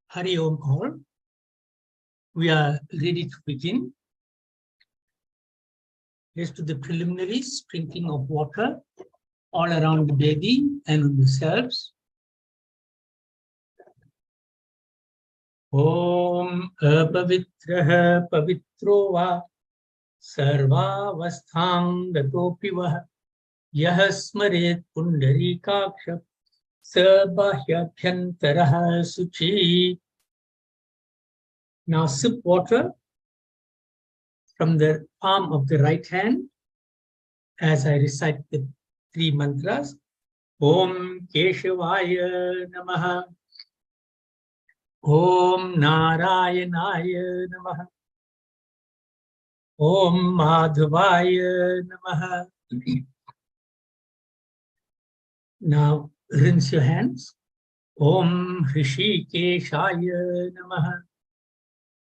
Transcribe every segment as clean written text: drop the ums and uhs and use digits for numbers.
Hari Om all. We are ready to begin. Let's do the preliminary sprinkling of water all around the baby and on yourselves. Om Apavitraha Pavitro Va Sarvavasthang Gatopi Va Yah Smaret Pundarikaksha Sabhahyabhyantaraha Suchi. Now sip water from the palm of the right hand as I recite the 3 mantras. Om Keshavaya Namaha. Om Narayanaya Namaha. Om Madhavaya Namaha. Now rinse your hands. Om Hrishikeshaya Namaha.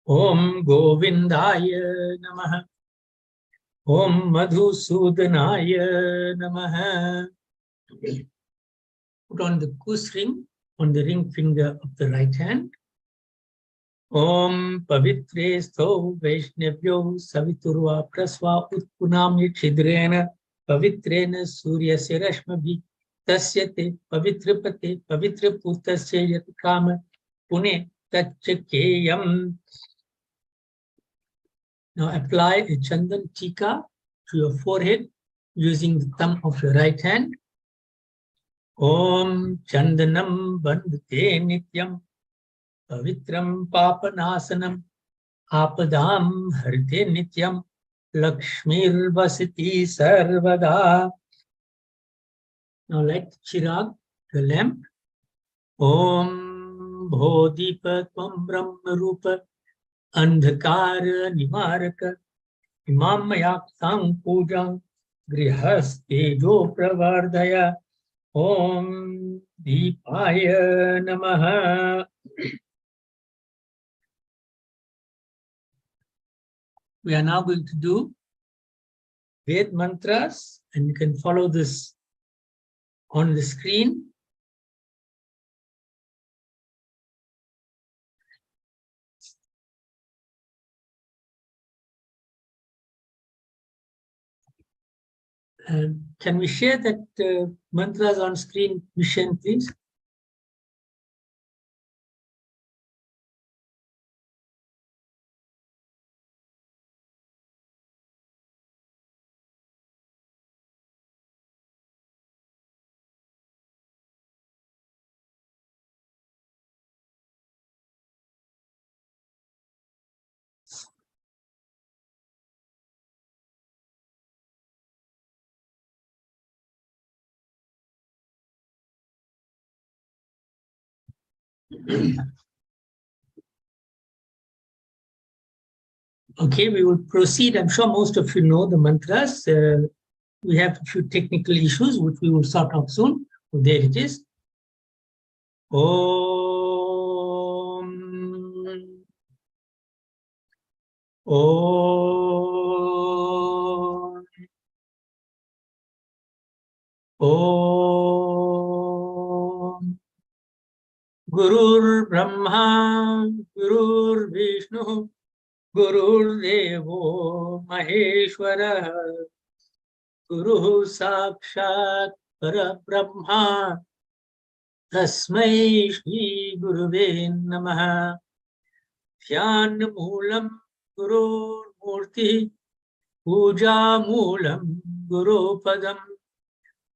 Om Govindaya Namaha. Om Madhusudanaya Namaha. Put on the goose ring on the ring finger of the right hand. Om Pavitre Stho Vaishnavyo Saviturva Prasva Utpunam Chidrena Pavitrena Surya Sirashmabhi Tasyate Pavitrapate Pavitraputasya Yatkama Pune Tachakeyam. Now apply a chandan tika to your forehead using the thumb of your right hand. Om Chandanam Bandhate Nityam Pavitram Papanasanam Apadam Harite Nityam Lakshmir Vasiti Sarvada. Now light chirag, the lamp. Om Bodhipa Tvam Brahma Rupa Andhakara Nivaraka Imam Mayaksam Pujam Grihastejo Pravardaya. Om Deepaya Namaha. We are now going to do Ved mantras, and you can follow this on the screen. Can we share that mantras on screen, Mishan, please? Okay, we will proceed. I'm sure most of you know the mantras. We have a few technical issues which we will sort out soon. Oh, there it is. Om. Om. Om. Gurur Brahma, Gurur Vishnu, Gurur Devo Maheshwara, Guru Sakshat Parabrahma, Tasmai Shri Guruve Namaha. Dhyan Moolam Guru Murti, Puja Moolam Guru Padam,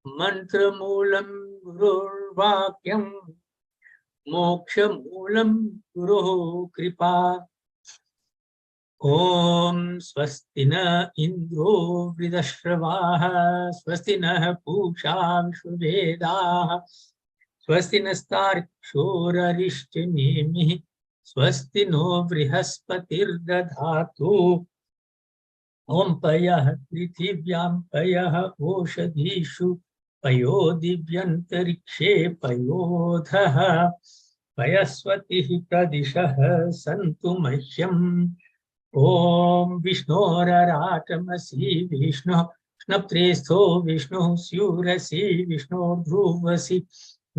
Mantra Moolam Guru Vakyam, Moksha Moolam Guru Kripa. Om Swastina Indro Vridashravaha, Swastina Pusha Vishwavedaha, Swastina Stark Shora Rishtyanimi, स्वस्ति no बृहस्पतिर्दधातु। ओम पयः पृथिव्यां पयः ओषधीषु पयो दिव्यन्तरिक्षे पयोधः पयस्वतिः प्रदिशः सन्तु मह्यम्। ओम विष्णोरराटमसि विष्णु कृष्णप्रेस्थो विष्णु स्यूरसि विष्णोर्ध्रुवसि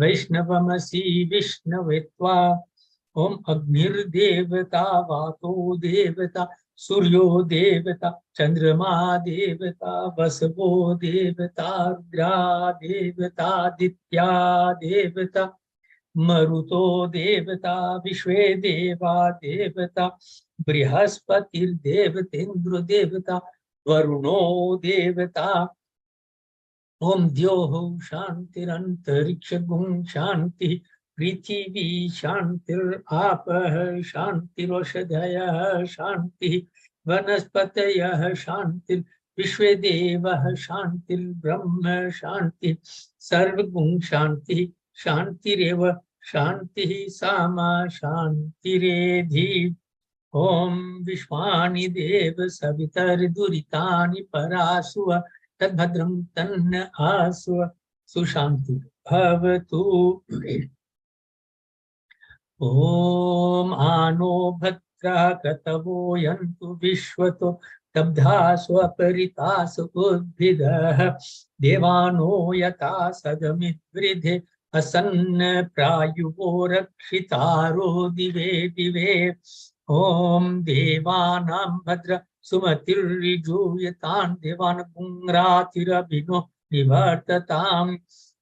वैष्णवमसि विष्णवेत्वा। ओम अग्निर्देवता वातो देवता सूर्यो देवता चंद्रमा देवता वसवो देवता रुद्रा देवतादित्या देवता मरुतो देवता विश्वे देवा देवता बृहस्पतिर्देवतेन्द्र देवता वरुणो देवता। ओम द्योः शांतिरंतरिक्ष गुं शांति पृथिवी शांतिरापः शांतिरोषधयः शांति वनस्पतयः शांति विश्वे देवः शांतिर्ब्रह्म शांति सर्वगुं शांति शांतिरेव शांति सामा शांतिरेधि। ओम विश्वानि देव सवितर्दुरितानि परासुव तद्भद्रं तन्न आसुव सुशांति भवतु। ओम आनो भद्रा क्रतवो यन्तु विश्वतो दब्धासु अपरितासु उद्भिदः देवानो यथा सदमिद्वृधे असन्न प्रायुवो रक्षितारो दिवे दिवे। ओम देवानां भद्र सुमतिर्विजूयतां देवान् पुंरातिरभिनो निवर्तताम्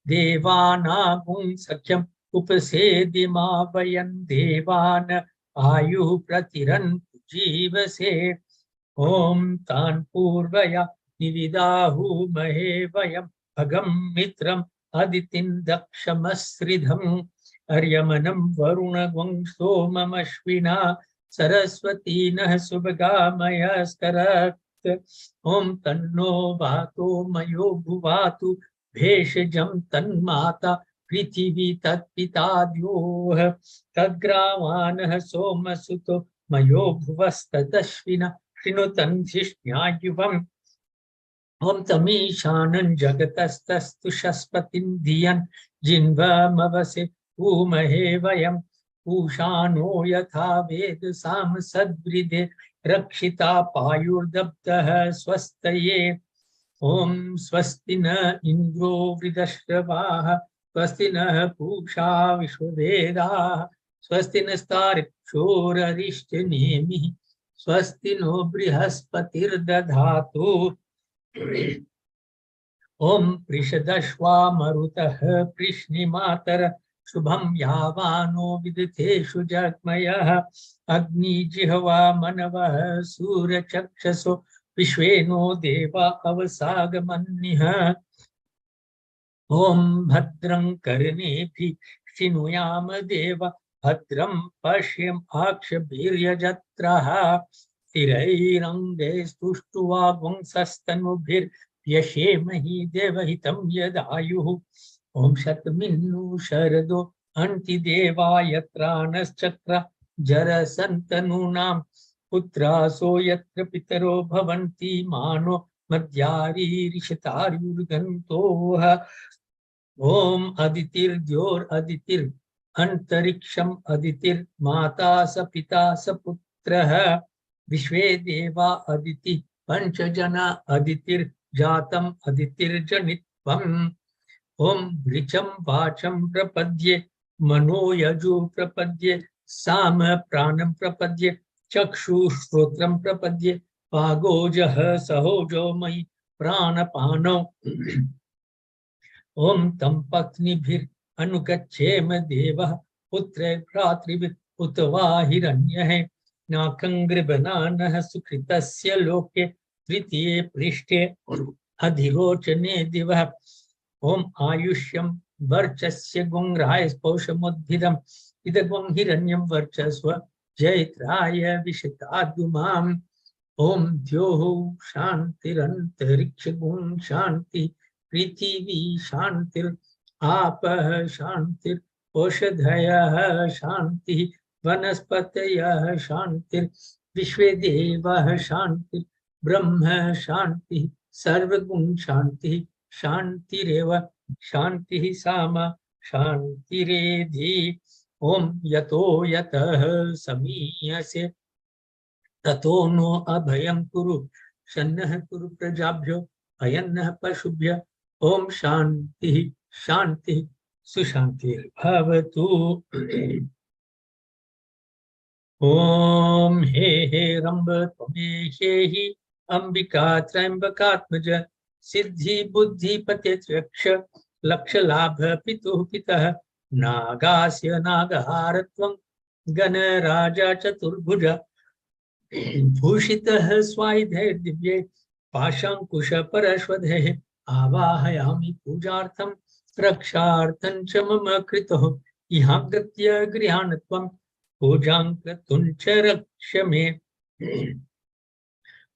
देवानां सख्यम् उपसेदिमा वयं देवान् आयुः प्रतिरन् जीवसे। ओम तान् पूर्वया निविदाहुमहे वयं भगं मित्रम् अदितिं दक्षमश्रिधम् अर्यमनं वरुणगुं सोममश्विना सरस्वती नः सुभगामयस्करत्। ओम तन्नो वातो मयो भुवातु भेषजं तन्माता पृथिवी तत्पिता द्योः तद्ग्रावाणः सोमसुतो मयो भुवस्तदश्विना शृणुतन् धिष्ण्यायुवम्। ओम तमीशानं जगतस्तस्तु शस्पतिं धियन् जिन्वमवसे ऊमहे वयम् पूषानो यथा वेद साम सद्वृदे रक्षिता पायुर्दब्धः स्वस्तये। ओम स्वस्ति न इंद्रो वृद्धश्रवाः स्वस्ति नः पूषा विश्ववेदाः स्वस्ति नस्तार्क्ष्योररिष्टनेमिः स्वस्ति नो बृहस्पतिर्दधातु। ओम पृषदश्वा मरुतः पृश्निमातर शुभं यावानो विदथेषु जग्मयः अग्निजिह्वा मनवः सूरचक्षसो विश्वेनो देवा अवसागमन्निः। ओम भद्रं कर्णेभिः शृणुयाम देव भद्रं पश्येम अक्षभिर्यजत्रः स्थिरैरङ्गैस्तुष्ट्वा देवहितं यदायुः। ओम शतमिन्नु शरदो अन्तिदेवा यत्रानश्चक्र जरसन्तनूनां पुत्रासो यत्र पितरो भवन्ति मानो मध्यारीरिषतार्युर्गन्तोः। ओम अदितिर्द्योर् अंतरिक्षम् अदितिर्माता स पिता स पुत्रः विश्वे देवा अदिति पंचजना अदितिर्जातम् अदितिर्जनित्वम्। ओम ऋचं वाचं प्रपद्ये मनो यजु प्रपद्ये साम प्राणं प्रपद्ये चक्षुश्रोत्रं प्रपद्ये पागोजः सहोजो मयि प्राणपानौ। ओम तम पत्नीभिरनुगच्छेम देवः पुत्रे भ्रातृभिः उत वा हिरण्यः नाकङ्गृभनानः सुकृतस्य लोके तृतीये पृष्ठे अधिरोचने दिवः। ओम आयुष्यं वर्चस्य गुंराय पौषमुद्भिदम् इदगुं हिरण्यं वर्चस्व जैत्राय विशताद्युमाम्। ओम द्योः शान्तिरन्तरिक्ष गुं शान्ति पृथिवी शांतिर आपः शांतिर औषधयः शांति वनस्पतयः शांतिर विश्वे देवाः शांतिर ब्रह्म शांति सर्वगुण शांति शांतिरेव शांति सामा शांतिरेधि ओम यतो यतः समीयसे ततो नो अभयं कुरु शन्नः कुरु प्रजाभ्यो अयन्नः पशुभ्य ओम शांति शांति सुशांतिर्भवतु। ओम हे रंब त्वमेहि अंबिका त्र्यंबकात्मज सिद्धि बुद्धि पतित्रक्ष लक्ष लाभ पितुः पितः नागास्य नागहारत्वं गणराजा चतुर्भुज भूषितः स्वायुधे दिव्ये पाशांकुश परश्वधेः आवाहयामि पूजार्थं रक्षार्थं च मम कृतः इहागत्य गृहाण त्वं पूजां कर्तुं च रक्ष मे।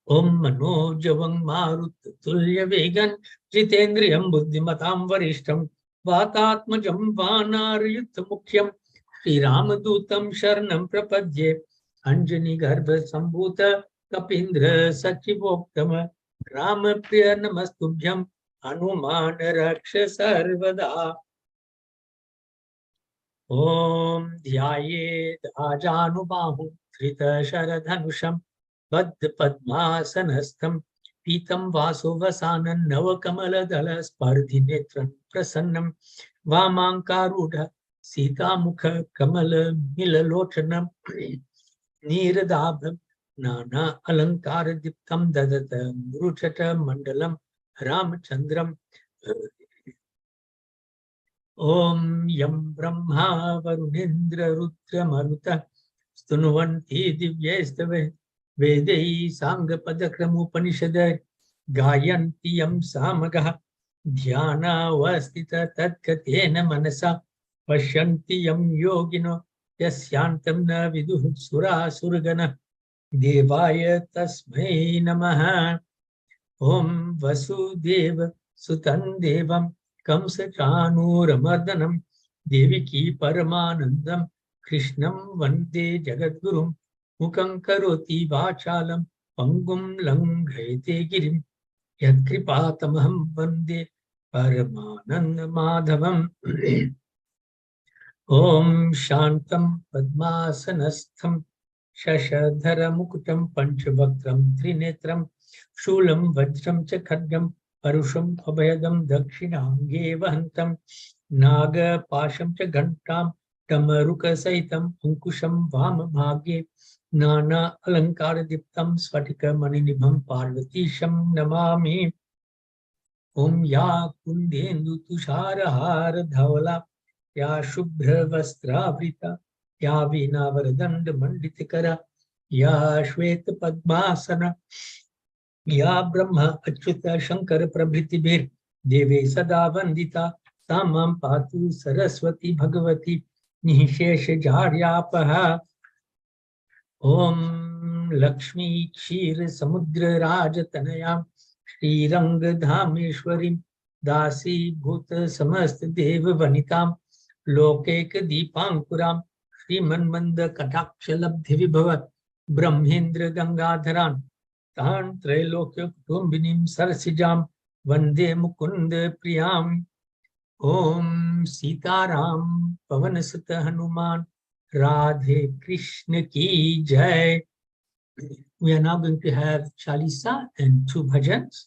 ओम मनोजवं मारुततुल्यवेगं जितेन्द्रियं बुद्धिमतां वरिष्ठं वातात्मजं वानरयुद्धमुख्यं श्रीरामदूतं शरणं प्रपद्ये अंजनी गर्भ संभूत कपीन्द्र सचिवोक्तम रामप्रिय नमस्तुभ्यं हनुमान रक्ष सर्वदा। ओम ध्यायेत् आजानुबाहुं धृतशरधनुषं बद्ध पद्मासनस्थं पीतं वासो वसानं नवकमलदल स्पर्धि नेत्रं प्रसन्नं वामाङ्कारूढ सीतामुख कमल मिललोचनं नीरदाभं नाना अलंकार दीप्तं ददत मृचट मंडलम रामचंद्रम। ओम यं ब्रह्मा वरुणेन्द्र रुद्र मरुत स्तुन्वन्ति दिव्यैस्तवे वेदैः साङ्गपदक्रमोपनिषद गायन्ति यं सामगः ध्यानावस्थित तत्कतेन मनसा पश्यन्ति यं योगिनो यस्यान्तं न विदुः सुरासुरगणः देवाय तस्मै नमः। ओम वसुदेव सुतं देवं कंसचाणूरमर्दनं देवकी परमानन्दं कृष्णं वन्दे जगद्गुरुं मुखं करोति वाचालं पंगुं लङ्घयते गिरिं यत्कृपातमहं वन्दे परमानन्दमाधवम्। ओम शांतं पद्मासनस्थं शशधरमुकुटं पंचवक्त्रं त्रिनेत्रं शूलं वज्रं च खड्गं परुषम् अभयदं दक्षिणाङ्गे वहन्तं नागपाशं च घण्टां डमरुकसहितं अंकुशं वामभागे नाना अलङ्कारदीप्तं स्फटिकमणिनिभं पार्वतीशं नमामि। ओम या कुन्देन्दु तुषारहार धवला या शुभ्र वस्त्रावृता या वीणावरदंड मंडितकरा या श्वेत पद्मासना या ब्रह्म अच्युत शंकर प्रभृतिभिर देवे सदा वंदिता सा मां पातु सरस्वती भगवती निःशेषजाड्यापहा। ओम लक्ष्मी क्षीर समुद्र राजतनयां श्रीरंगधामेश्वरीं दासीभूत समस्त देव वनितां लोकैक दीपांकुरां श्रीमन्मंद कटाक्ष लब्धि विभव ब्रह्मेन्द्र गंगाधरान् तान् त्रैलोक्य कुटुंबिनीं सरसिजां वंदे मुकुंद प्रियाम्। ओम सीताराम पवन सुत हनुमान राधे कृष्ण की जय। We are now going to have Chalisa and 2 bhajans.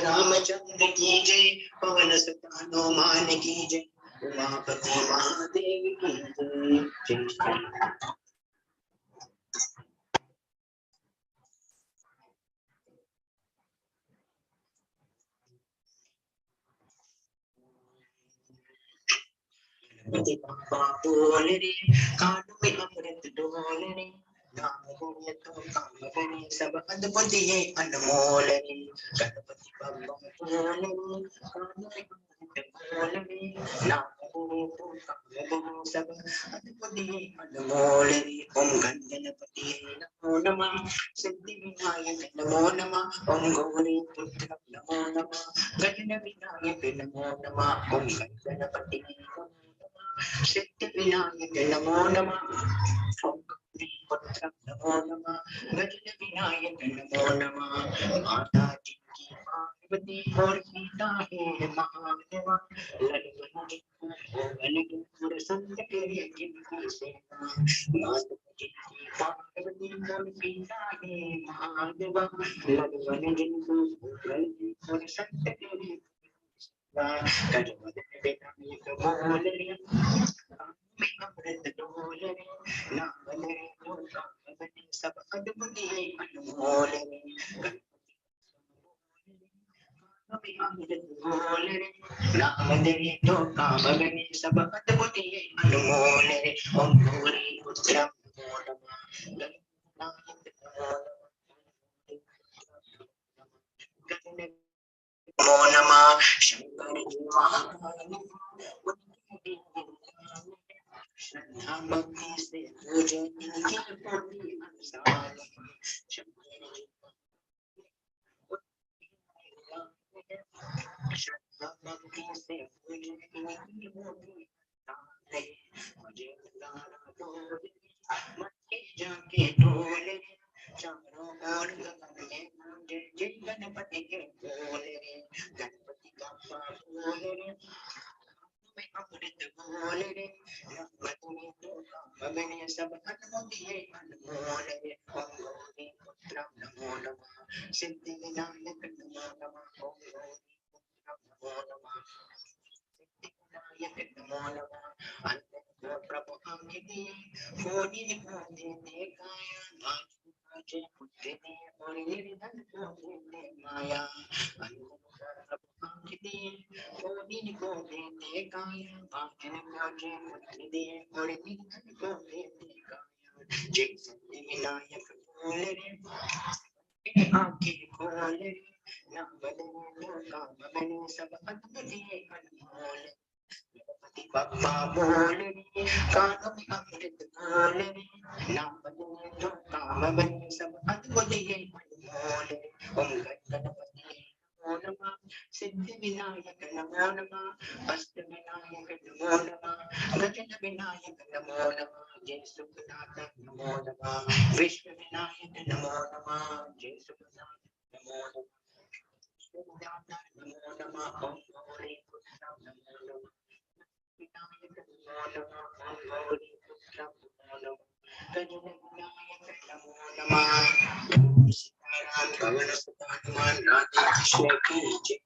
Ramchandra की जय, पवन सुत हनुमान की जय, उमापति महादेव की जय। गणपति बप्पा बोल रे, कान में अमृत डोल रे, नाम बोले तो काम करे, सब अद्भुत ये अनमोल रे। गणपति बप्पा बोल रे, कान में अमृत डोल रे, नाम बोले तो काम करे, सब अद्भुत ये अनमोल रे। ओम गणपति नमो नमः, सिद्धि विनायक नमो नमः, ओम गौरी पुत्र नमो नमः, गण विनायक नमो नमः, ओम गणपति सिद्धि विनायक नमो नमः, ओम गौरी पुत्र नमो नमः, गण विनायक नमो नमः। माता जी की पार्वती और पिता है महादेव, लड़का संत के यज्ञ से माता जी की पार्वती बोल पिता हे महादेव ललवन जिनको और संत तेरे करवद विनायक बोल रे में अमृत डोल रे नाम ले तो काम बने सब अद्भुत है अनमोल रे अमृत बोल रे नाम ले तो काम बने सब अद्भुत है अनमोल रे ओम भूरि पुत्र नमो नमः शंकर जी महाकाल श्रद्धा भक्ति से पूजन इनकी पूरी अनुसार शंकर जी श्रद्धा भक्ति से पूजन इनकी पूरी अनुसार मुझे लाना तो मत जाके ढोले चारों ओर गगन में जय जय गणपति के बोले रे गणपति का बोले रे में अमृत बोले रे नमः तो भगने सब अनमोल है अनमोल रे ओम गौरी पुत्र नमो नमः सिद्धि विनायक नमो नमः ओम गौरी पुत्र नमो नमः सिद्धि विनायक नमो नमः अनंत प्रभु अंगिति कोटि निकाले देखाया जय पुत्र ने और निर्धन को दे माया अंगिति कोटि को दे काया भाजन जय पुत्र दे और निर्धन को दे काया जय सिद्धि विनायक बोल रे आंखें खोल रे ना बदले काम बने सब अद्भुत है अनमोल गणपति बप्पा बोल रे कानों में अमृत बोल रे नाम बदले तो काम बने सब अद्भुत है अनमोल ओम गणपति नमो नमः सिद्धि विनायक नमो नमः अष्ट विनायक नमो नमः गजन विनायक नमो नमः जय सुखनाथ नमो नमः विश्व विनायक नमो नमः जय सुखनाथ नमो नमः नमो नमः ओम गौरी पुत्र नमो नमः विनायक नमो नमः ओम गौरी पुत्र नमो नमः गजन विनायक नमो नमः सीताराम भगवान सुता हनुमान राधे कृष्ण की जय।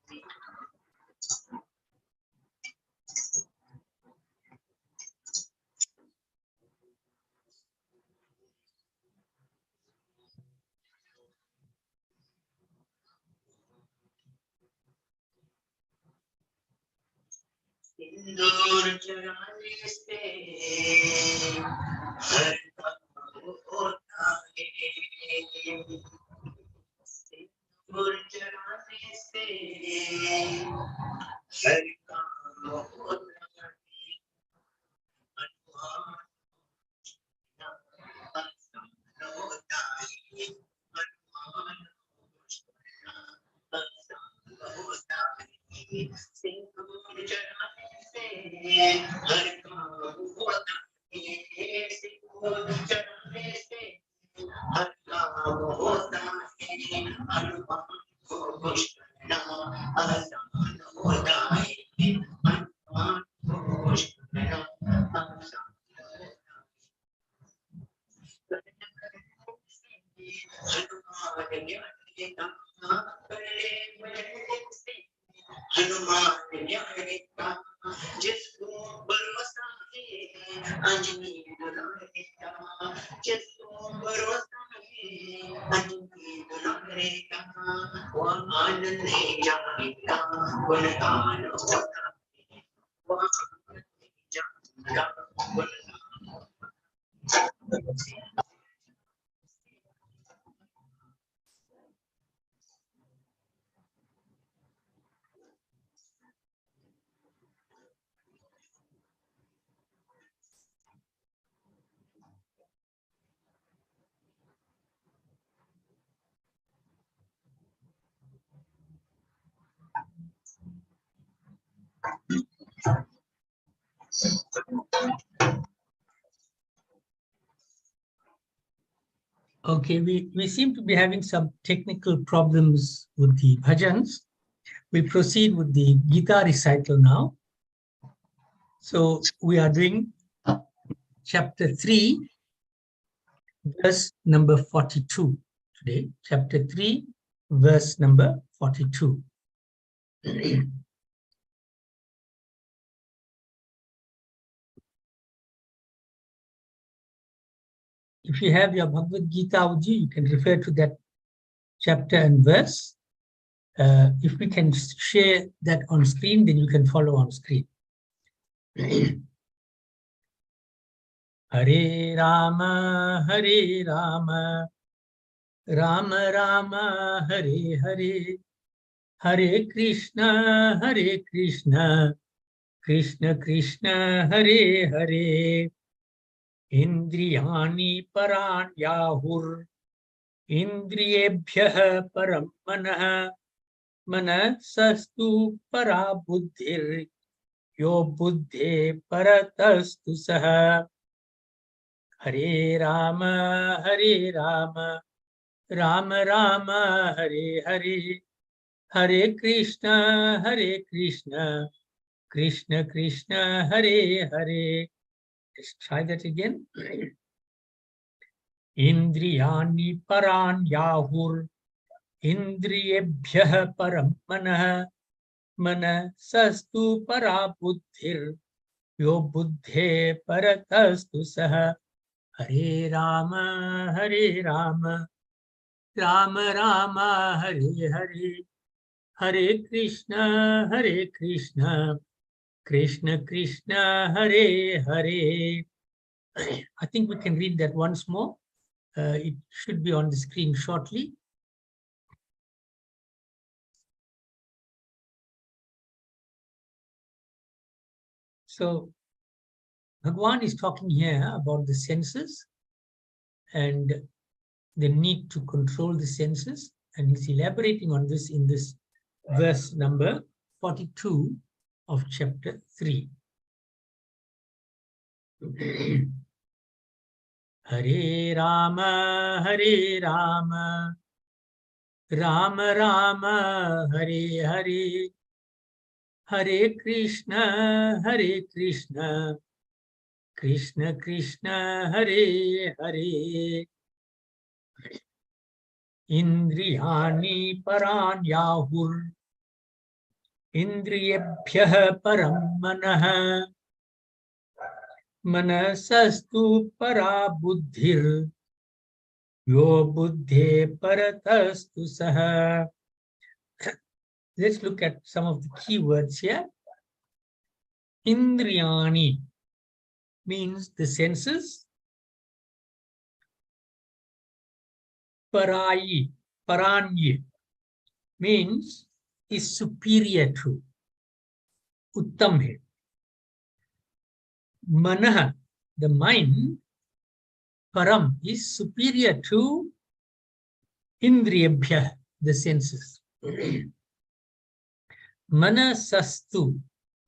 सिंदूर चढ़ाने से हर काम होता है सिंदूर चढ़ाने से हर काम होता है हनुमान आसान होता है हनुमान आसान होता है सिंदूर चढ़ाने से हर काम होता है सिंदूर चढ़ाने से हर काम होता है हनुमान को खुश करना आसान होता है हनुमान को खुश करना आसान हनुमान ज्ञान देता हनुमान ज्ञान देता जिसको भरोसा है अंजनी दुलार देता जिसको भरोसा है अंजनी दुलार देता वो आनंद जाएगा गुणगान होता है वो आनंद जाएगा गुणगान Okay, we seem to be having some technical problems with the bhajans. We'll proceed with the Gita recital now. So we are doing chapter 3, verse number 42 today, chapter 3, verse number 42. If you have your Bhagavad Gita with you, you can refer to that chapter and verse. If we can share that on screen, then you can follow on screen. Hare Rama, Hare Rama, Rama Rama, Hare Hare, Hare Krishna, Hare Krishna, Krishna Krishna, Hare Hare. Indriyani paranyahur, Indriyebhyah param manah, Manasastu para buddhir, Yo buddhe paratastu saha. Hare Rama, Hare Rama, Rama Rama, Hare Hare, Hare Krishna, Hare Krishna, Krishna Krishna, Hare Hare. Let's try that again. Indriyani paranyahur, Indriyebhyah param manah, Manasastu para buddhir, Yo buddhe paratastu saha. Hare Rama, Hare Rama, Rama Rama, Hare Hare, Hare Krishna, Hare Krishna, Krishna Krishna, Hare Hare. I think we can read that once more. It should be on the screen shortly. So, Bhagwan is talking here about the senses and the need to control the senses, and he's elaborating on this in this verse number 42 of chapter 3. Hare Rama, Hare Rama, Rama Rama, Hare Hare, Hare Krishna, Hare Krishna, Krishna Krishna, Hare Hare. Indriyani paranyahur, Indriyebhyah param manah, Manasastu para buddhir, Yo buddhe paratastu saha. Let's look at some of the key words here. Indriyani means the senses. Parayi, paranyi means is superior to, uttam hai. Manah, the mind, param is superior to indriyabhyah, the senses. Manasastu,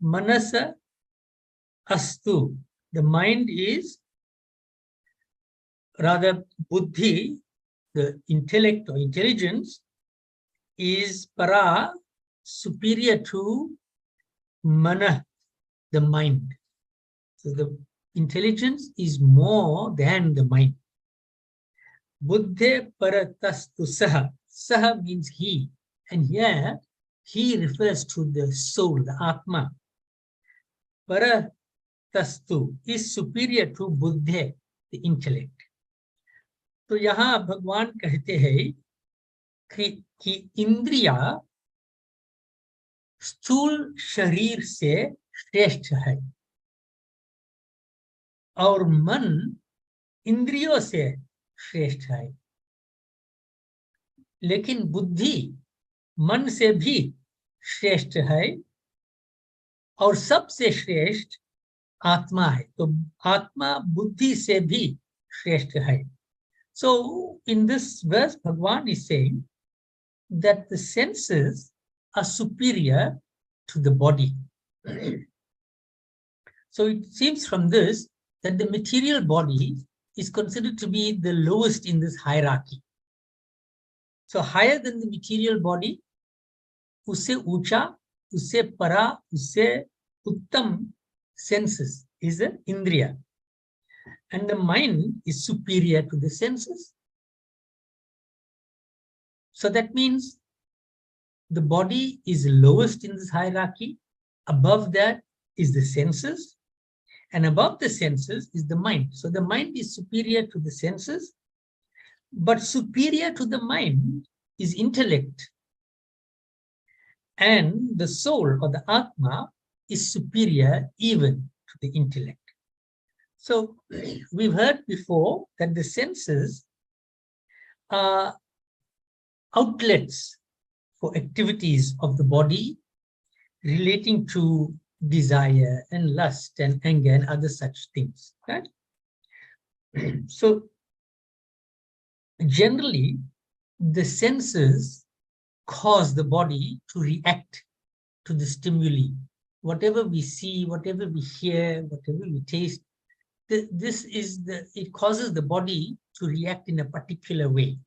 manasa astu, the mind is, rather buddhi, the intellect or intelligence, is para, superior to mana, the mind. So the intelligence is more than the mind. Buddhe paratastu saha. Saha means he. And here, he refers to the soul, the Atma. Paratastu is superior to buddhe, the intellect. तो यहाँ भगवान कहते हैं कि इंद्रिया स्थूल शरीर से श्रेष्ठ है और मन इंद्रियों से श्रेष्ठ है, लेकिन बुद्धि मन से भी श्रेष्ठ है और सबसे श्रेष्ठ आत्मा है. तो आत्मा बुद्धि से भी श्रेष्ठ है. So in this verse, Bhagwan is saying that the senses are superior to the body. So it seems from this that the material body is considered to be the lowest in this hierarchy. So higher than the material body, usse ucha, usse para, usse uttam senses is an indriya. and the mind is superior to the senses. So that means the body is lowest in this hierarchy. Above that is the senses, and above the senses is the mind. So the mind is superior to the senses, but superior to the mind is intellect. And the soul or the Atma is superior even to the intellect. So we've heard before that the senses are outlets for activities of the body relating to desire and lust and anger and other such things, right? So generally, the senses cause the body to react to the stimuli. Whatever we see, whatever we hear, whatever we taste, it causes the body to react in a particular way.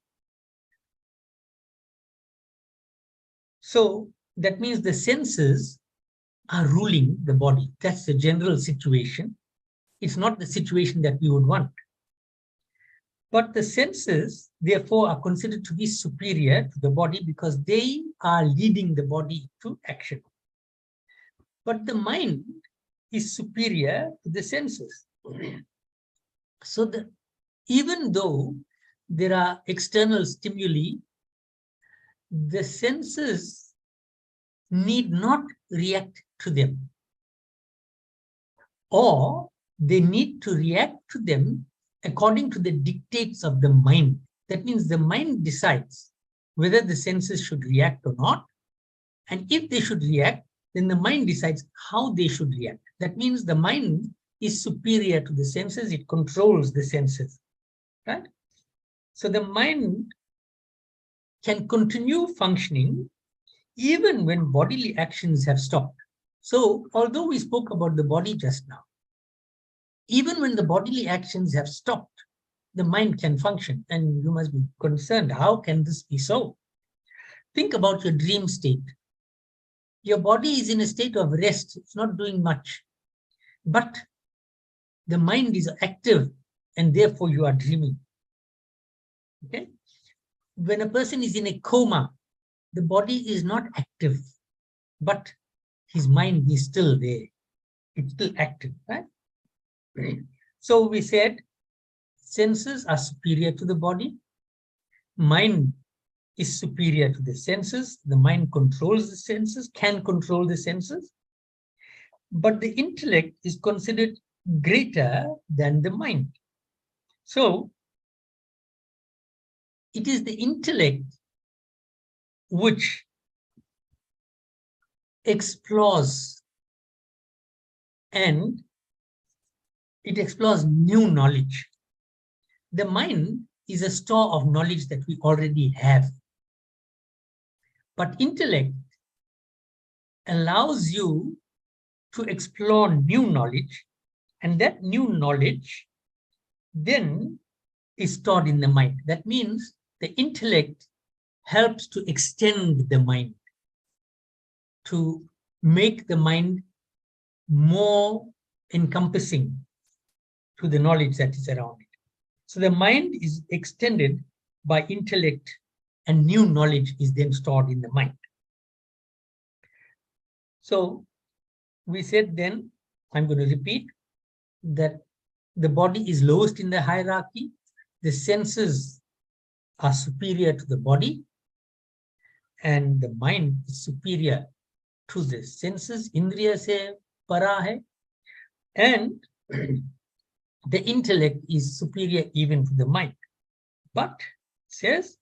So that means the senses are ruling the body. That's the general situation. It's not the situation that we would want. But the senses, therefore, are considered to be superior to the body because they are leading the body to action. But the mind is superior to the senses. So even though there are external stimuli, the senses need not react to them, or they need to react to them according to the dictates of the mind. That means the mind decides whether the senses should react or not. And if they should react, then the mind decides how they should react. That means the mind is superior to the senses. It controls the senses, right? So the mind can continue functioning even when bodily actions have stopped. So although we spoke about the body just now, even when the bodily actions have stopped, the mind can function. And you must be concerned, how can this be so? Think about your dream state. Your body is in a state of rest. It's not doing much. But the mind is active, and therefore you are dreaming. Okay? When a person is in a coma, the body is not active, but his mind is still there. It's still active, right? So we said senses are superior to the body. Mind is superior to the senses. The mind controls the senses, can control the senses. But the intellect is considered greater than the mind. So it is the intellect which explores, and it explores new knowledge. The mind is a store of knowledge that we already have. But intellect allows you to explore new knowledge, and that new knowledge then is stored in the mind. That means the intellect helps to extend the mind, to make the mind more encompassing to the knowledge that is around it. So the mind is extended by intellect, and new knowledge is then stored in the mind. So we said then, I'm going to repeat, that the body is lowest in the hierarchy. The senses are superior to the body, and the mind is superior to the senses. Indriya se para hai, and the intellect is superior even to the mind. But says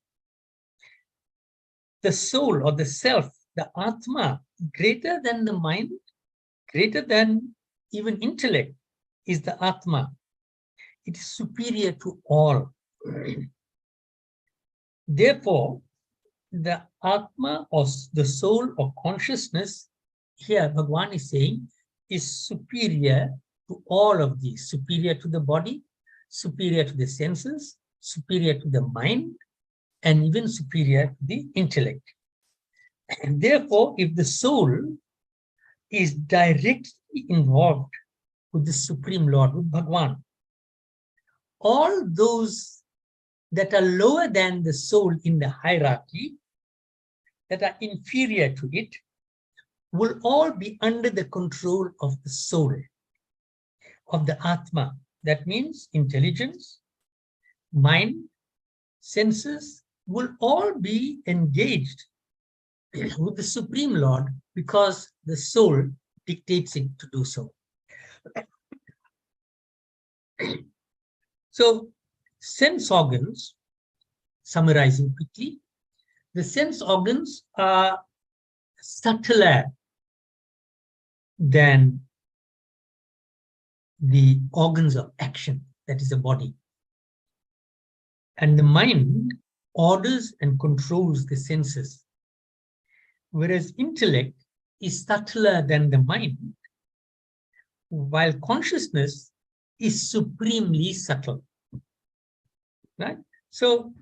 the soul or the self, the Atma, greater than the mind, greater than even intellect, is the Atma. It is superior to all. Therefore, the Atma or the soul or consciousness, here Bhagavan is saying, is superior to all of these, superior to the body, superior to the senses, superior to the mind, and even superior to the intellect. And therefore, if the soul is directly involved with the Supreme Lord, with Bhagavan, all those that are lower than the soul in the hierarchy, that are inferior to it, will all be under the control of the soul, of the Atma. That means intelligence, mind, senses will all be engaged with the Supreme Lord because the soul dictates it to do so. So, sense organs, summarizing quickly, the sense organs are subtler than the organs of action, that is the body. And the mind orders and controls the senses, whereas intellect is subtler than the mind, while consciousness is supremely subtle. Right? So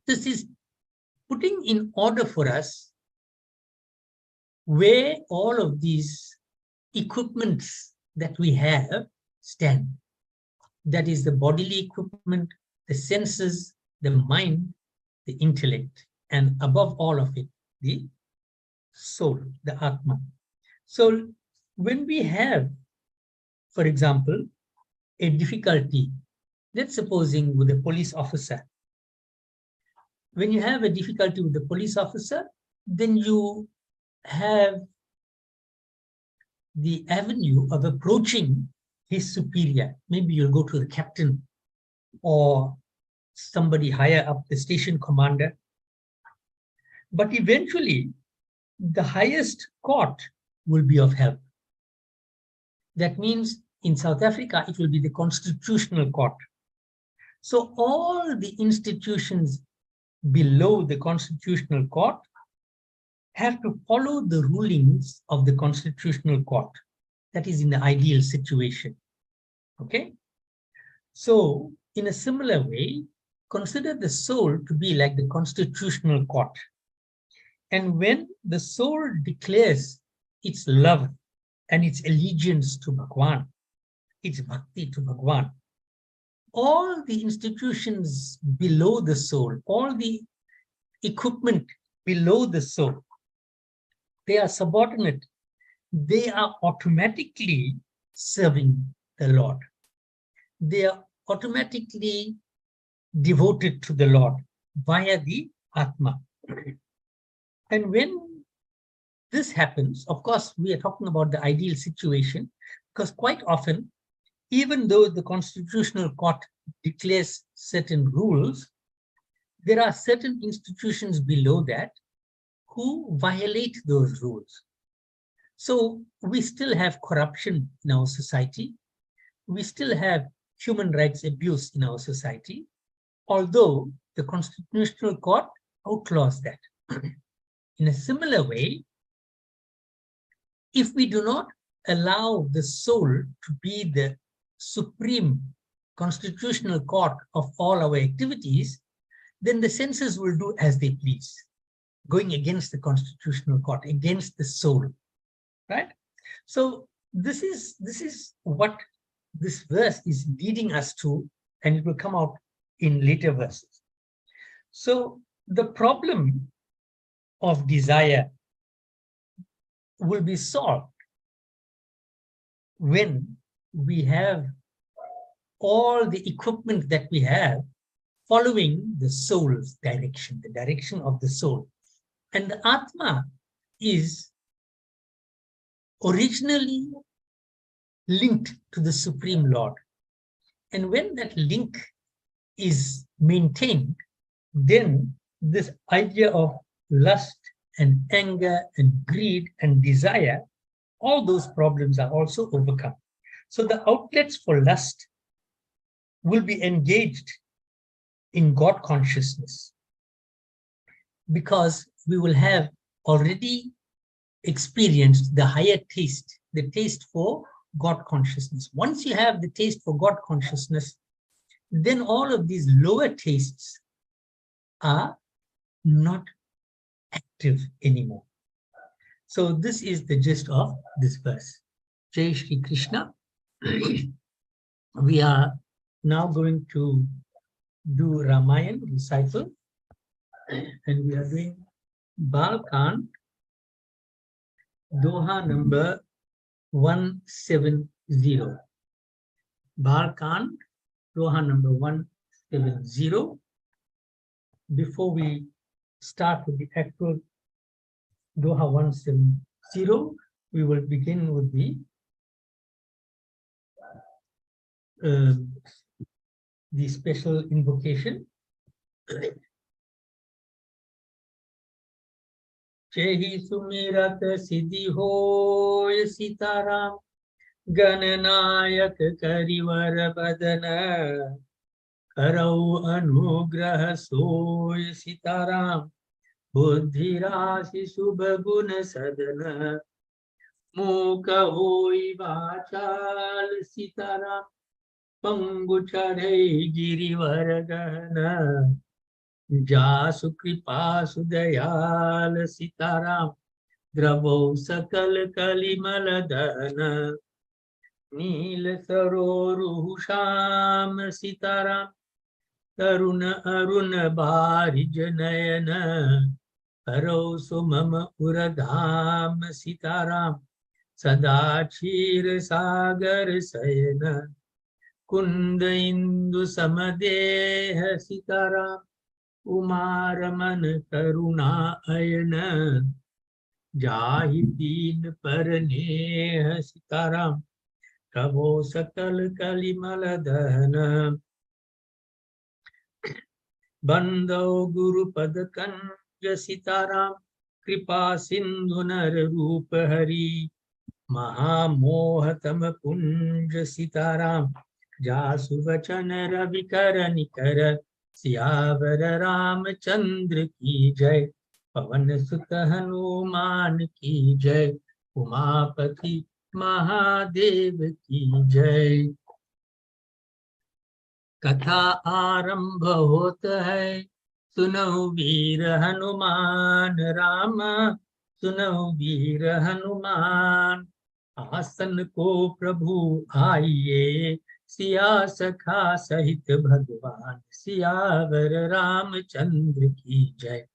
this is putting in order for us where all of these equipments that we have stand. That is the bodily equipment, the senses, the mind, the intellect, and above all of it, the soul, the Atma. So when we have, for example, a difficulty, let's supposing with a police officer. When you have a difficulty with the police officer, then you have the avenue of approaching his superior. Maybe you'll go to the captain or somebody higher up, the station commander. But eventually, the highest court will be of help. That means in South Africa, it will be the Constitutional Court. So all the institutions below the Constitutional Court have to follow the rulings of the Constitutional Court. That is in the ideal situation. Okay? So in a similar way, consider the soul to be like the Constitutional Court. And when the soul declares its love and its allegiance to Bhagwan, its bhakti to Bhagwan, all the institutions below the soul, all the equipment below the soul, they are subordinate. They are automatically serving the Lord. They are automatically devoted to the Lord via the Atma. And when this happens, of course, we are talking about the ideal situation, because quite often, even though the Constitutional Court declares certain rules, there are certain institutions below that who violate those rules. So we still have corruption in our society. We still have human rights abuse in our society, although the Constitutional Court outlaws that. In a similar way, if we do not allow the soul to be the supreme constitutional court of all our activities, then the senses will do as they please, going against the constitutional court, against the soul, right? So this is what this verse is leading us to, and it will come out in later verses. So the problem of desire will be solved when we have all the equipment that we have following the soul's direction, the direction of the soul. And the Atma is originally linked to the Supreme Lord. And when that link is maintained, then this idea of lust and anger and greed and desire, all those problems are also overcome. So the outlets for lust will be engaged in God consciousness, because we will have already experienced the higher taste, the taste for God consciousness. Once you have the taste for God consciousness, then all of these lower tastes are not active anymore. So this is the gist of this verse. Jai Shri Krishna. We are now going to do Ramayan recital, and we are doing Balkan, Doha number 170. Balkan, Doha number 170. Before we start with the actual Doha 170, we will begin with the special invocation. Chehi sumirat siddhi hoy sitaram, gananayak karivar badana, karau anugrah soy sitaram, buddhi rasi subh gun sadana, mukha hoy vachal sitaram, पंगु चढ़े गिरिवर गहना, जासु कृपा सुदयाल सीताराम, द्रवो सकल कलिमल दहन, नील सरोरु श्याम सीताराम, तरुण अरुण बारिज नयन, करो सुमम उरधाम सीताराम, सदा क्षीर सागर शयन, कुंद इंदु समदेह सीताराम, उमारमन करुणा अयन, जाहि दीन परनेह सीताराम, कहो सकल कलिमल दहन, बंदो गुरुपद कंज सीताराम, कृपा सिंधु नर रूप हरि, महामोहतम कुंज सीताराम, जासु वचन रवि कर निकर, सियावर रामचंद्र की जय, पवन सुत हनुमान की जय, उमापति महादेव की जय। कथा आरंभ होत है, सुनहु वीर हनुमान राम, सुनहु वीर हनुमान, आसन को प्रभु आइए, सिया सखा सहित भगवान, सियावर रामचंद्र की जय,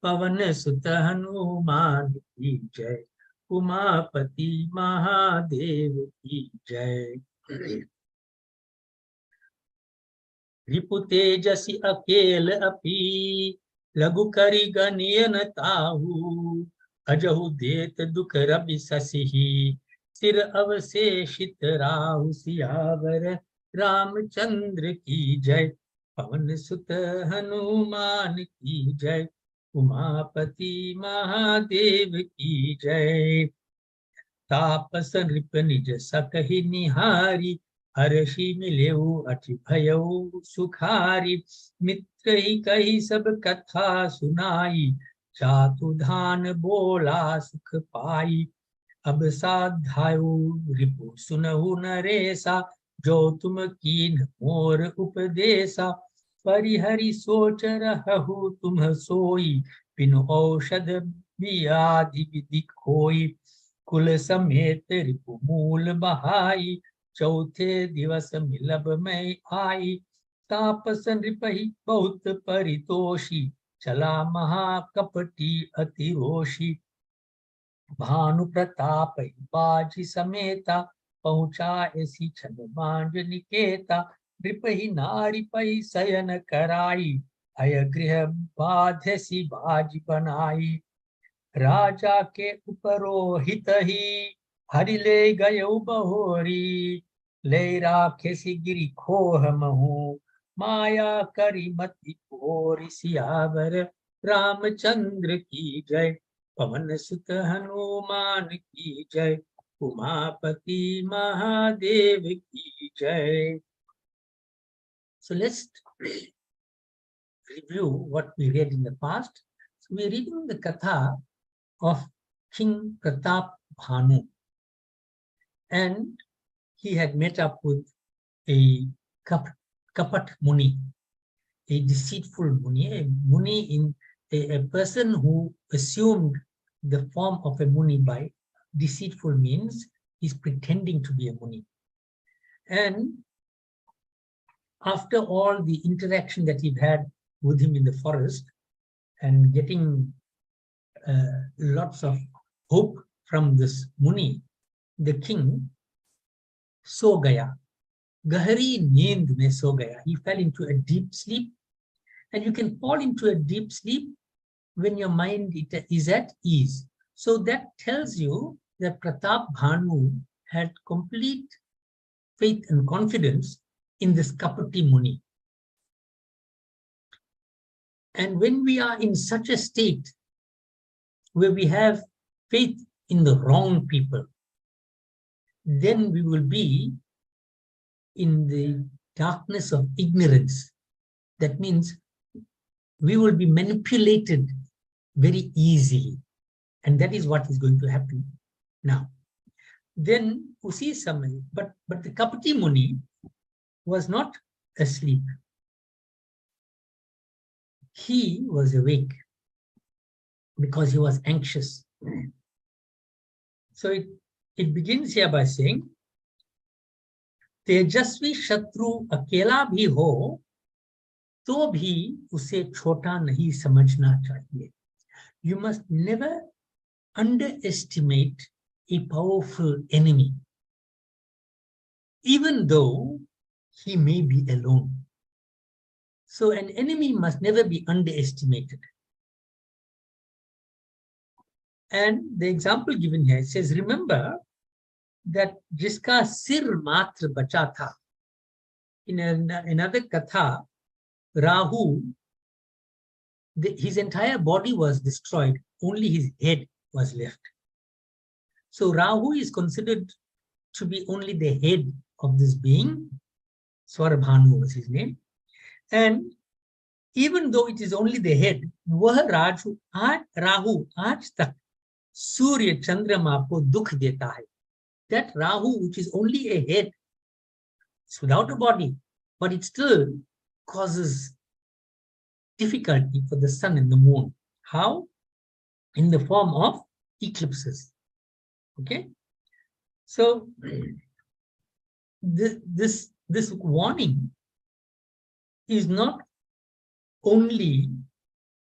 पवन सुत हनुमान की जय, उमापति महादेव की जय। रिपु तेजसी अकेल अपी, लघु करि गनियन ताहू, अजहु देत दुख रवि ससिही, सिर अवशेषित राहु, सियावर रामचंद्र की जय, पवन सुत हनुमान की जय, उमापति महादेव की जय। तापस नृप निज सकहि निहारी, हर्षि मिलेऊ अति भयऊ सुखारी, मित्र ही कही सब कथा सुनाई, जातु धान बोला सुख पाई, अब साधायु रिपु सुनहु नरेसा, जो तुम कीन मोर उपदेसा, परिहरि सोच रहु तुम सोई, बिनु औषध व्याधि विधि खोई, कुल समेत रिपु मूल बहाई, चौथे दिवस मिलब में आई, तापस नृपहि बहुत परितोषी, चला महाकपटी अति रोषी, भानु प्रताप बाजी समेता, पहुँचा ऐसी छन बांज निकेता, नृपहि नारी पै शयन कराई, अय गृह बाध्यसी बाज बनाई, राजा के उपरोहित ही, हरि ले गयो बहोरी, ले राखेसी गिरि खोह महु, माया करी मति भोरी, सियावर रामचंद्र की जय, पवन सुत हनुमान की जय, उमापति महादेव की जय। So let's review what we read in the past. So we're reading the katha of King Pratap Bhanu, and he had met up with a kapat muni, a deceitful muni, in a person who assumed the form of a muni by deceitful means. He's pretending to be a muni, and after all the interaction that he had with him in the forest and getting lots of hope from this Muni, the king so gaya. Gahari neend mein so gaya. He fell into a deep sleep. And you can fall into a deep sleep when your mind is at ease. So that tells you that Pratap Bhanu had complete faith and confidence in this Kapati Muni. And when we are in such a state where we have faith in the wrong people, then we will be in the darkness of ignorance. That means we will be manipulated very easily. And that is what is going to happen now. Then Usi Samay, but the Kapati Muni was not asleep. He was awake because he was anxious. So it begins here by saying, तेजस्वी शत्रु अकेला भी हो तो भी उसे छोटा नहीं समझना चाहिए. You must never underestimate a powerful enemy, even though he may be alone. So an enemy must never be underestimated. And the example given here says, remember that jiska sir matra bacha tha. In another katha, Rahu, his entire body was destroyed, only his head was left. So Rahu is considered to be only the head of this being. Swarabhanu was his name. And even though it is only the head, वह Rahu आज तक सूर्य चंद्रमा को दुख देता है. That Rahu, which is only a head, it's without a body, but it still causes difficulty for the sun and the moon. How? In the form of eclipses. Okay? So this warning is not only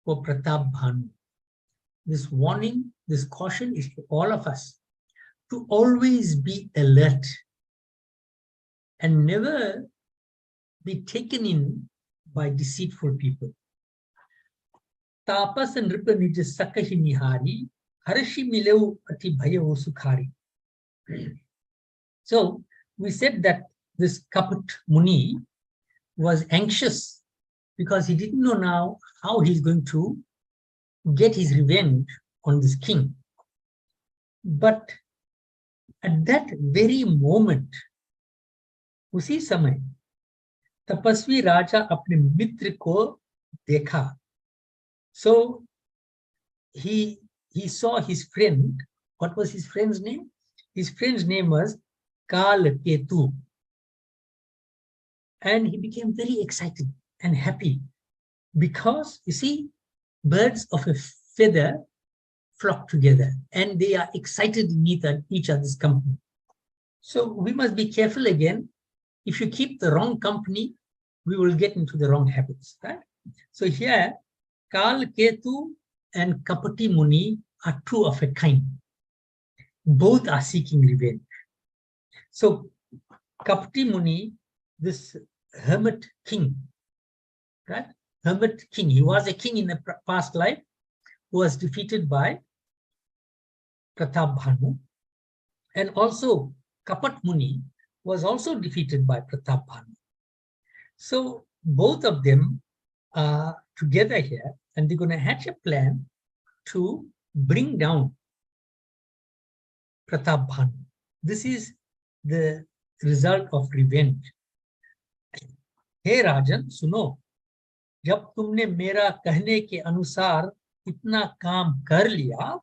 for Pratap Bhanu. This warning, this caution is for all of us to always be alert and never be taken in by deceitful people. Tapas and Ripa nij sakahi nihari, harashi mileu ati bhayo sukhari. So we said that this Kapat Muni was anxious because he didn't know now how he's going to get his revenge on this king. But at that very moment, उसी समय तपस्वी राजा अपने मित्र को देखा. So he saw his friend. What was his friend's name? His friend's name was Kalketu. And he became very excited and happy because, you see, birds of a feather flock together and they are excited in each other's company. So we must be careful again. If you keep the wrong company, we will get into the wrong habits, right? So here, Kalketu and Kapati Muni are two of a kind. Both are seeking revenge. So Kapati Muni, this hermit king, right? Hermit king, he was a king in the past life who was defeated by Pratap Bhanu. And also Kapat Muni was also defeated by Pratap Bhanu. So both of them are together here and they're going to hatch a plan to bring down Pratap Bhanu. This is the result of revenge. हे राजन सुनो, जब तुमने मेरा कहने के अनुसार इतना काम कर लिया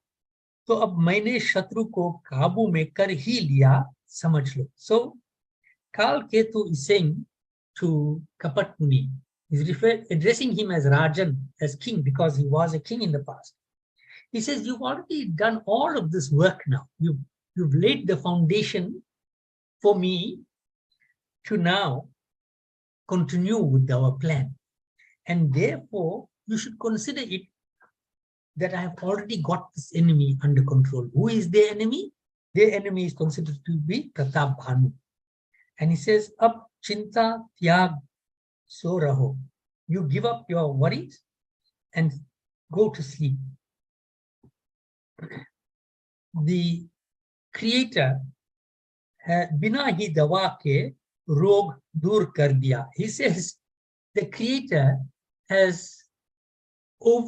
तो अब मैंने शत्रु को काबू में कर ही लिया, समझ लो. So Kalketu is saying to Kapat Muni, he's addressing him as Rajan, as king, because he was a king in the past. He says, you've already done all of this work now. You've laid the foundation for me to now continue with our plan. And therefore, you should consider it that I have already got this enemy under control. Who is their enemy? Their enemy is considered to be Pratap Bhanu. And he says, Ab chinta tyag so raho. You give up your worries and go to sleep. The Creator, bina hi dawa ke rog dur kar diya. He says, the Creator has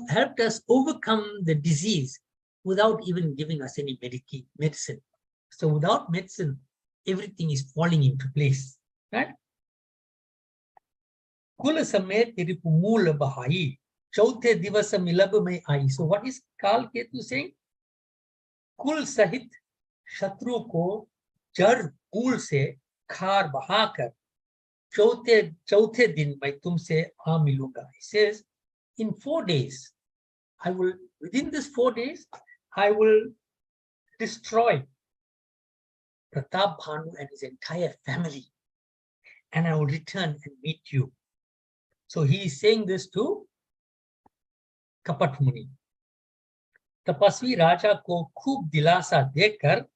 helped us overcome the disease without even giving us any medicine. So without medicine, everything is falling into place, right? Kul samet ripu mool bahai, chauthe divas milab mein ai. So what is Kal Ketu saying? Kul sahit shatru ko jar mool se khar bahakar, chauthe din main tumse aa milunga. He says, in 4 days, within this 4 days, I will destroy Pratap Bhanu and his entire family, and I will return and meet you. So he is saying this to Kapat Muni. Tapasvi Raja ko khub dilasa dekar,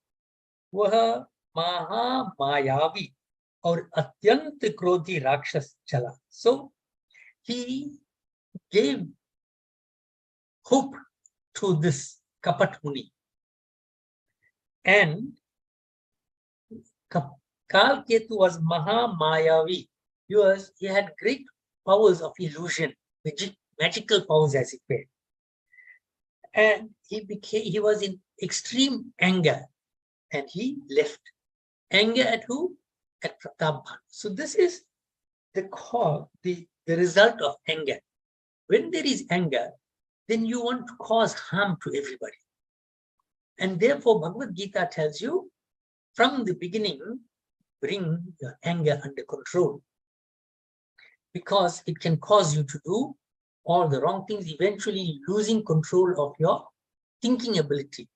वह महामायावी और अत्यंत क्रोधी राक्षस चला. So he gave hope to this Kapat Muni. And Kal Ketu was Mahamayavi. He had great powers of illusion, magical powers as it were. And he was in extreme anger, and he left. Anger at who? At Pratap Bhanu. So this is the result of anger. When there is anger, then you want to cause harm to everybody. And therefore, Bhagavad Gita tells you, from the beginning, bring your anger under control, because it can cause you to do all the wrong things, eventually losing control of your thinking ability.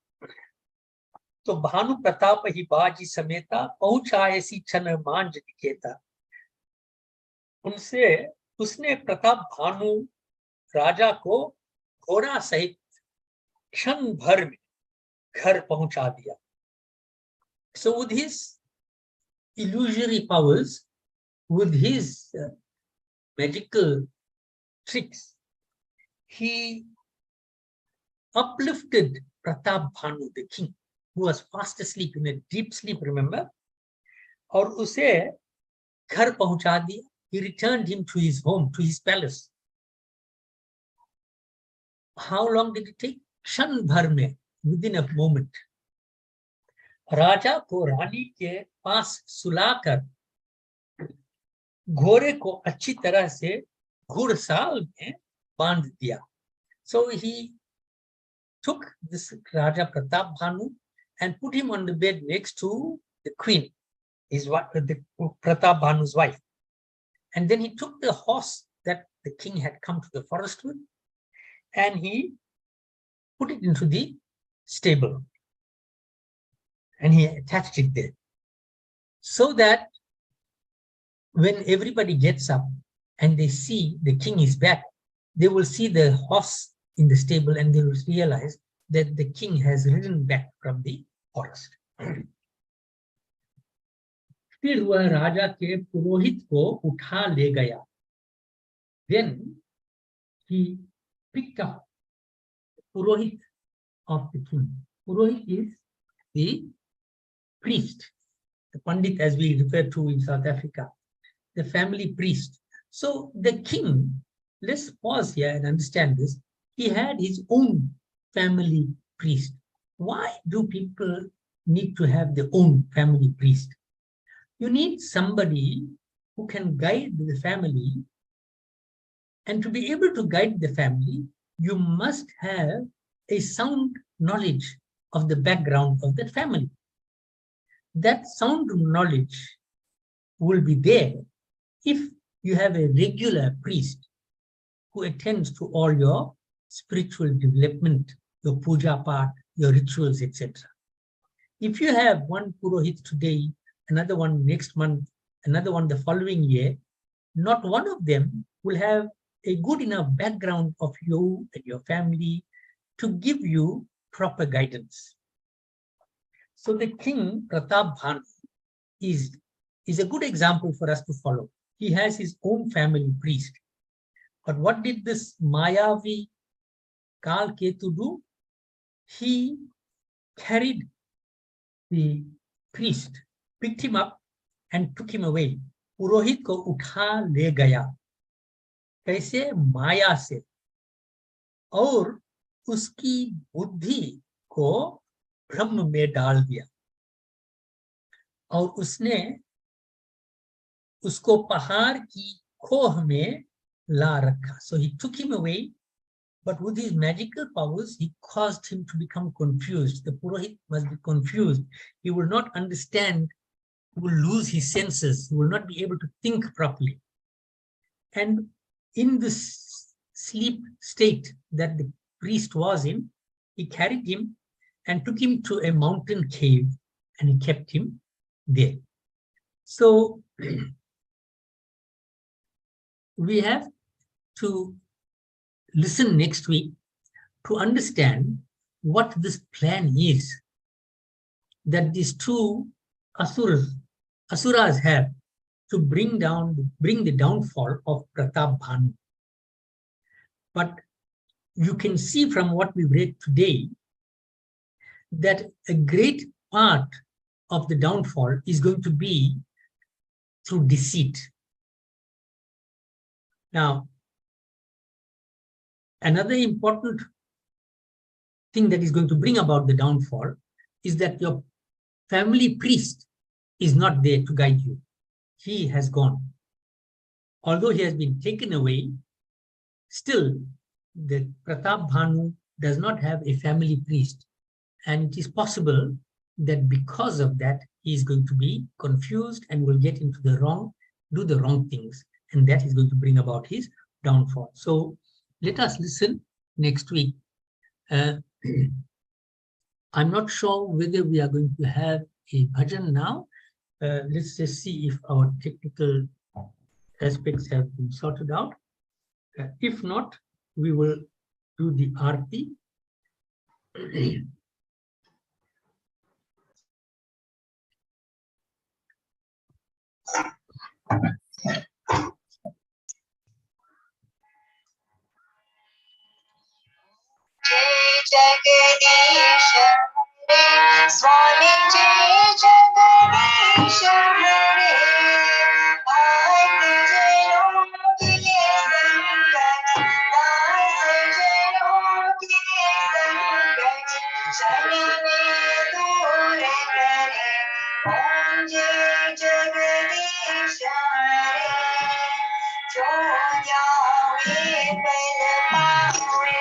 So Bhanu Pratapa hi baji sameta pahunchayasi chana manj niketa. उसने प्रताप भानु राजा को घोड़ा सहित क्षण भर में घर पहुंचा दिया. So with his illusory powers, with his magical tricks, he uplifted Pratap Bhanu, the king, who was fast asleep, in a deep sleep, remember? और उसे घर पहुंचा दिया. He returned him to his home, to his palace. How long did it take? क्षण भर में, within a moment. राजा को रानी के पास सुलाकर घोड़े को अच्छी तरह से घुड़साल में बांध दिया. So he took this Raja Pratap Bhanu and put him on the bed next to the queen, Pratap Bhanu's wife. And then he took the horse that the king had come to the forest with, and he put it into the stable. And he attached it there, so that when everybody gets up and they see the king is back, they will see the horse in the stable and they will realize that the king has ridden back from the forest. फिर वह राजा के पुरोहित को उठा ले गया. Then he picked up the purohit of the king. Purohit is the priest, the pandit as we refer to in South Africa, the family priest. So the king, let's pause here and understand this. He had his own family priest. Why do people need to have their own family priest? You need somebody who can guide the family, and to be able to guide the family, you must have a sound knowledge of the background of that family. That sound knowledge will be there if you have a regular priest who attends to all your spiritual development, your puja part, your rituals, etc. If you have one purohit today, another one next month, another one the following year, not one of them will have a good enough background of you and your family to give you proper guidance. So the king Pratap Bhanu is a good example for us to follow. He has his own family priest. But what did this Mayavi Kal Ketu do? He carried the priest, picked him up and took him away. पुरोहित को उठा ले गया, कैसे? माया से, और उसकी बुद्धि को ब्रह्म में डाल दिया, और उसने उसको पहाड़ की खोह में ला रखा. So he took him away, but with his magical powers, he caused him to become confused. The Purohit must be confused. He will not understand. He will lose his senses. He will not be able to think properly. And in this sleep state that the priest was in, he carried him and took him to a mountain cave, and he kept him there. So we have to listen next week to understand what this plan is that these two asuras have to bring the downfall of Pratap Bhanu. But you can see from what we read today that a great part of the downfall is going to be through deceit. Now, another important thing that is going to bring about the downfall is that your family priest is not there to guide you. He has gone. Although he has been taken away, still the Pratap Bhanu does not have a family priest. And it is possible that because of that, he is going to be confused and will get into the wrong, do the wrong things. And that is going to bring about his downfall. So let us listen next week. I'm not sure whether we are going to have a bhajan now. Let's just see if our technical aspects have been sorted out. If not, we will do the arti. Jagdish हरे स्वामी जय जगदीश हरे आदि जनों के संकट दास जनों के संकट चलने दूर करे ओम जय जगदीश हरे जो जावे पल पावे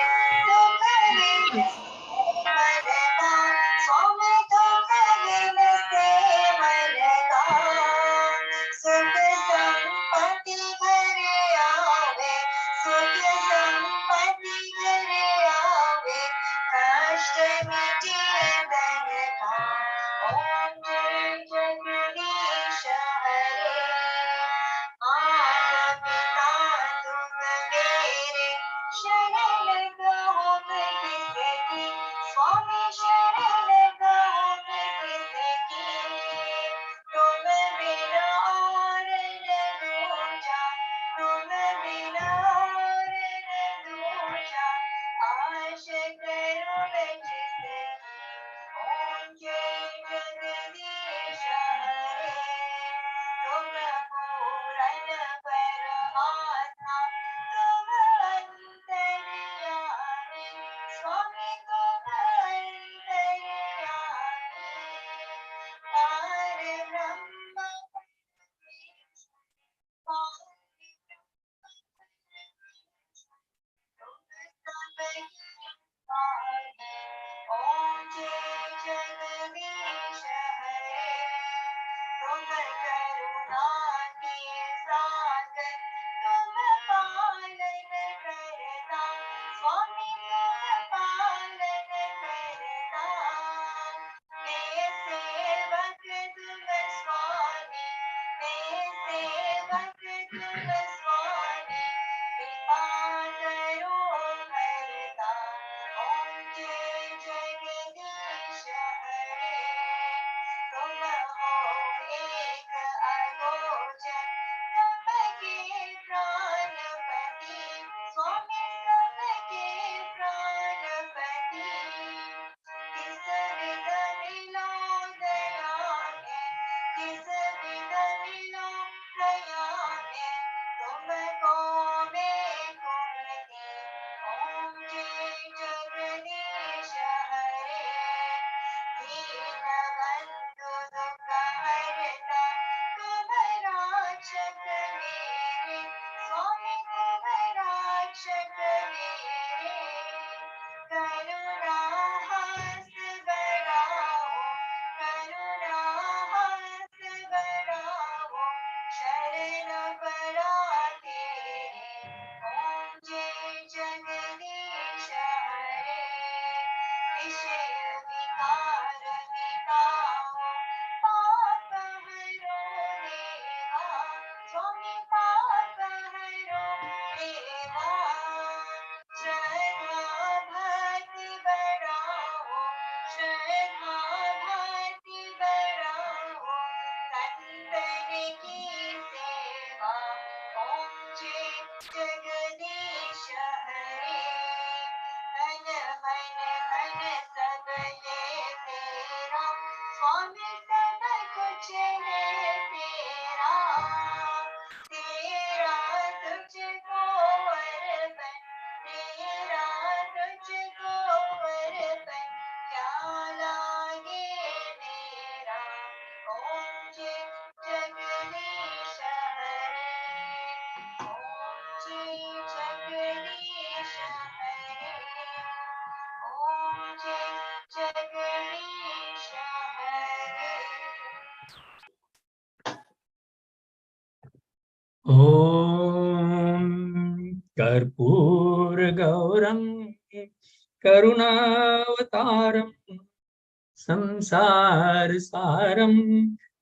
ॐ कर्पूरगौरं करुणावतारं संसारसारं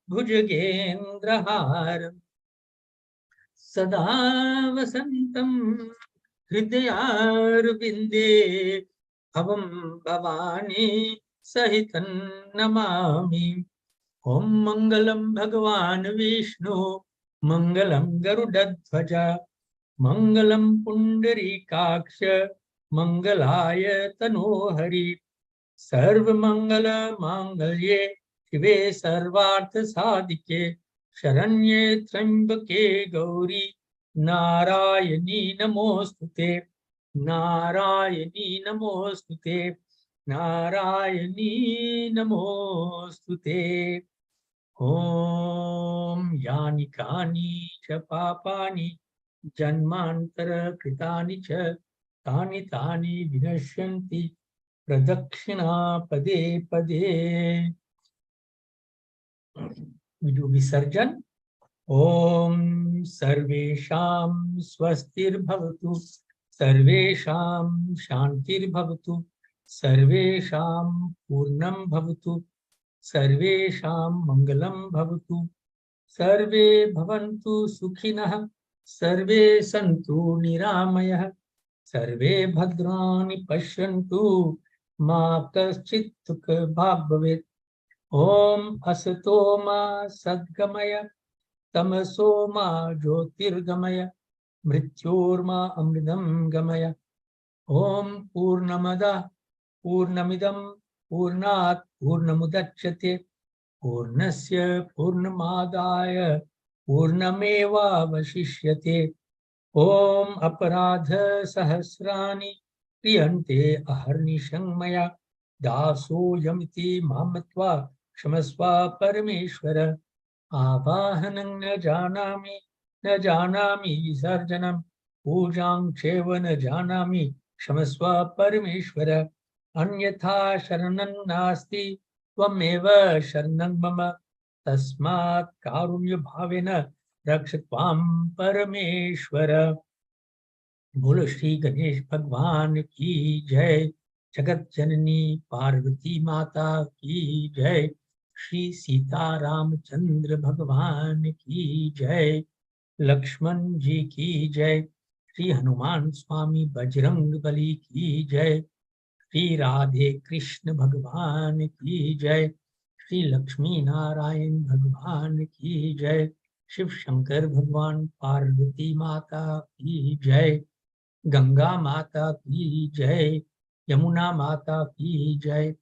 भुजगेन्द्रहारं सदा वसन्तं हृदयारविन्दे भवं भवानी सहितं नमामि। ॐ मङ्गलं भगवान् विष्णु मङ्गलं गरुडध्वज मङ्गलं पुण्डरीकाक्ष मङ्गलाय तनोहरि सर्वमङ्गलमाङ्गल्ये शिवे सर्वार्थसाधिके शरण्ये त्र्यम्बके गौरी नारायणी नमोऽस्तुते नारायणी नमोऽस्तुते नारायणी नमोऽस्तुते। ॐ यानि कानि च पापानि जन्मान्तरकृतानि च तानि तानि विनश्यन्ति प्रदक्षिणा पदे पदे। We do विसर्जन। ॐ सर्वेषां स्वस्तिर्भवतु सर्वेषां शान्तिर्भवतु सर्वेषां पूर्णं भवतु सर्वेषां मङ्गलं भवतु सर्वे भवन्तु सुखिनः सर्वे सन्तु निरामयः सर्वे भद्राणि पश्यन्तु मा कश्चित् दुःखभाग् भवेत्। ॐ असतो मा सद्गमय तमसो मा ज्योतिर्गमय मृत्योर्मा अमृतं गमय। ॐ पूर्णमदः पूर्णमिदं पूर्णात् पूर्णमुदच्यते पूर्णस्य पूर्णमादाय पूर्णमेवावशिष्यते। ॐ अपराधसहस्राणि क्रियन्ते अहर्निशं मया दासोऽयमिति मां मत्वा क्षमस्व परमेश्वर। आवाहनं न जानामि विसर्जनं पूजां चैव न जानामि क्षमस्व परमेश्वर। अन्यथा शरणं नास्ति त्वमेव शरणं मम तस्मात् कारुण्यभावेन रक्ष त्वां परमेश्वर। बोलो श्री गणेश भगवान की जय। जगत जननी पार्वती माता की जय। श्री सीता रामचंद्र भगवान की जय। लक्ष्मण जी की जय। श्री हनुमान स्वामी बजरंग बली की जय। श्री राधे कृष्ण भगवान की जय। श्री लक्ष्मी नारायण भगवान की जय। शिव शंकर भगवान पार्वती माता की जय। गंगा माता की जय। यमुना माता की जय।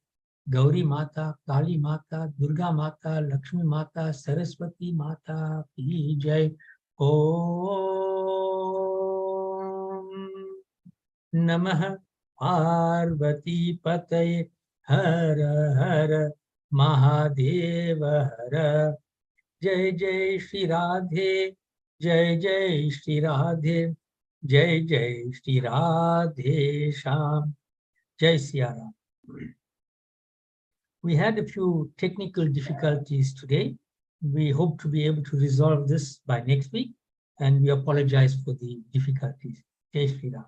गौरी माता काली माता दुर्गा माता लक्ष्मी माता सरस्वती माता की जय। ओम नमः पार्वती पतये हर हर महादेव हर। जय जय श्री राधे जय जय श्री राधे जय जय श्री राधे श्याम। जय Siya Ram. We had a few technical difficulties today. We hope to be able to resolve this by next week, and we apologize for the difficulties. Jai Shri Ram.